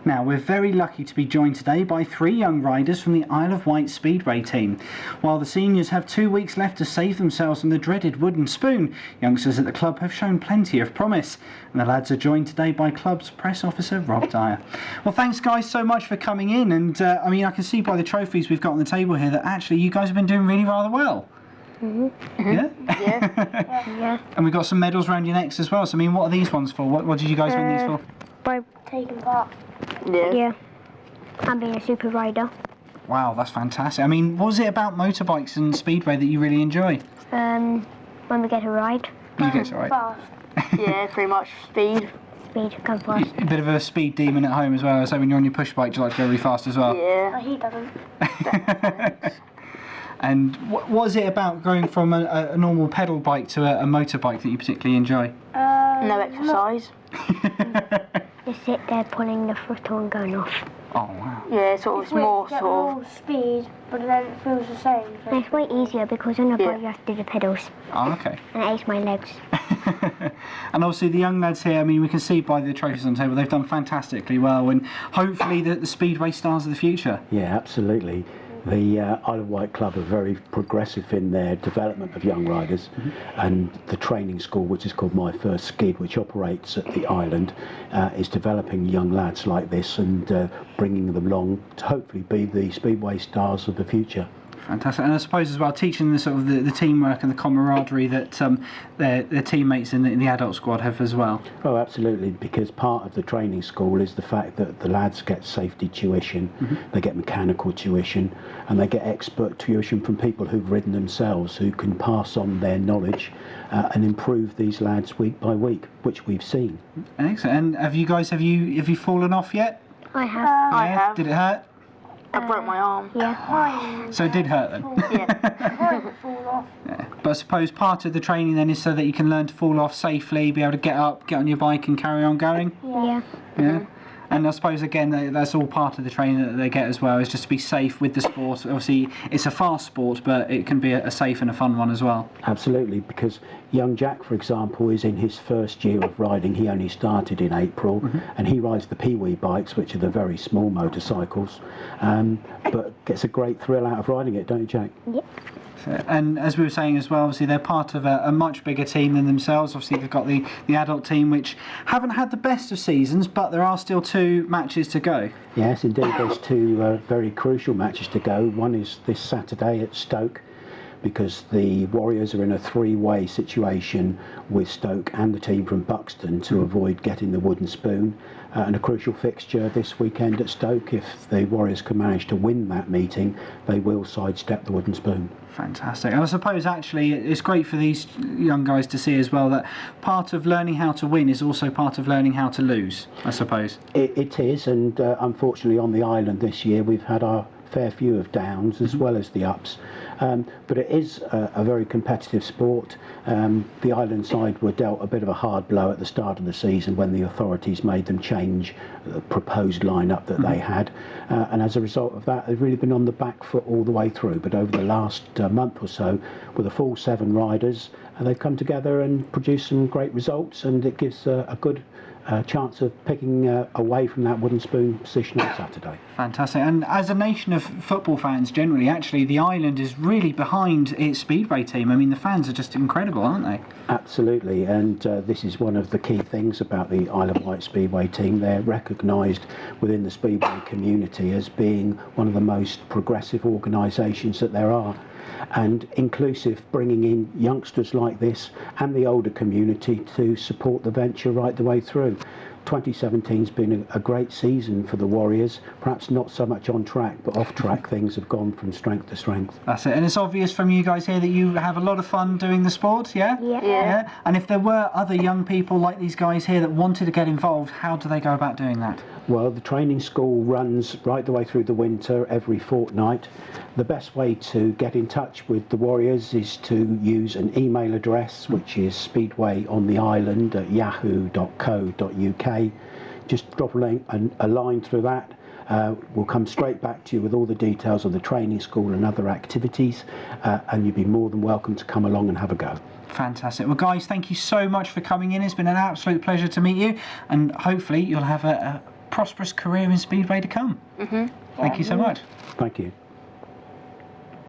Now, we're very lucky to be joined today by 3 young riders from the Isle of Wight Speedway team. While the seniors have 2 weeks left to save themselves from the dreaded wooden spoon, youngsters at the club have shown plenty of promise. And the lads are joined today by club's press officer, Rob Dyer. Well, thanks guys so much for coming in. And I mean, I can see by the trophies we've got on the table here that actually you guys have been doing really rather well. Yeah? Yeah. And we've got some medals around your necks as well. So, I mean, what are these ones for? What did you guys win these for? By taking part. Yeah. And being a super rider. Wow, that's fantastic. I mean, what was it about motorbikes and speedway that you really enjoy? When we get a ride. You get to ride. Fast. Yeah, pretty much speed. Speed, come fast. A bit of a speed demon at home as well. So when you're on your push bike, do you like to go really fast as well? Yeah. He doesn't. And what is it about going from a normal pedal bike to a motorbike that you particularly enjoy? No exercise. Just sit there pulling the throttle and going off. Oh wow. Yeah, sort of, it's more get sort more speed, but then it feels the same. And it's way easier because on a bike you have to do the pedals. Oh, okay. And it aches my legs. And obviously the young lads here, I mean, we can see by the trophies on the table, they've done fantastically well, and hopefully the speedway stars of the future. Yeah, absolutely. The Isle of Wight Club are very progressive in their development of young riders, and the training school, which is called My First Skid, which operates at the island, is developing young lads like this and bringing them along to hopefully be the speedway stars of the future. Fantastic, and I suppose as well teaching the sort of the teamwork and the camaraderie that their teammates in the adult squad have as well. Oh, absolutely, because part of the training school is the fact that the lads get safety tuition, they get mechanical tuition, and they get expert tuition from people who've ridden themselves, who can pass on their knowledge and improve these lads week by week, which we've seen. Excellent. And have you fallen off yet? I have. I have. Did it hurt? I broke my arm. Yeah. So it did hurt then? Yeah. Fall off. Yeah. But I suppose part of the training then is so that you can learn to fall off safely, be able to get up, get on your bike and carry on going? Yeah. Yeah. And I suppose again that's all part of the training that they get as well, is just to be safe with the sport. Obviously it's a fast sport, but it can be a safe and a fun one as well. Absolutely, because young Jack, for example, is in his first year of riding. He only started in April, and he rides the Pee-wee bikes, which are the very small motorcycles, but gets a great thrill out of riding it, don't you, Jack? Yep. And as we were saying as well, obviously they're part of a much bigger team than themselves. Obviously they've got the adult team, which haven't had the best of seasons, but there are still 2 matches to go. Yes, indeed, there's 2 very crucial matches to go. One is this Saturday at Stoke, because the Warriors are in a 3-way situation with Stoke and the team from Buxton to avoid getting the wooden spoon, and a crucial fixture this weekend at Stoke. If the Warriors can manage to win that meeting, they will sidestep the wooden spoon. Fantastic. And I suppose actually it's great for these young guys to see as well that part of learning how to win is also part of learning how to lose, I suppose. It is, and unfortunately on the island this year we've had our fair few of downs as well as the ups, but it is a very competitive sport. The island side were dealt a bit of a hard blow at the start of the season when the authorities made them change the proposed lineup that they had, and as a result of that they've really been on the back foot all the way through. But over the last month or so, with a full 7 riders, they've come together and produced some great results, and it gives a good chance of picking away from that wooden spoon position on Saturday. Fantastic. And as a nation of football fans generally, actually the island is really behind its speedway team. I mean, the fans are just incredible, aren't they? Absolutely, and this is one of the key things about the Isle of Wight Speedway team. They're recognised within the speedway community as being one of the most progressive organisations that there are, and inclusive, bringing in youngsters like this and the older community to support the venture right the way through. 2017's been a great season for the Warriors, perhaps not so much on track, but off track things have gone from strength to strength. That's it. And it's obvious from you guys here that you have a lot of fun doing the sport, yeah? Yeah. And if there were other young people like these guys here that wanted to get involved, how do they go about doing that? Well, the training school runs right the way through the winter, every fortnight. The best way to get in touch with the Warriors is to use an email address, which is speedwayontheisland@yahoo.co.uk. Just drop a line through that. We'll come straight back to you with all the details of the training school and other activities, and you'd be more than welcome to come along and have a go. Fantastic. Well, guys, thank you so much for coming in. It's been an absolute pleasure to meet you, and hopefully you'll have a prosperous career in Speedway to come. Thank you so much. Thank you.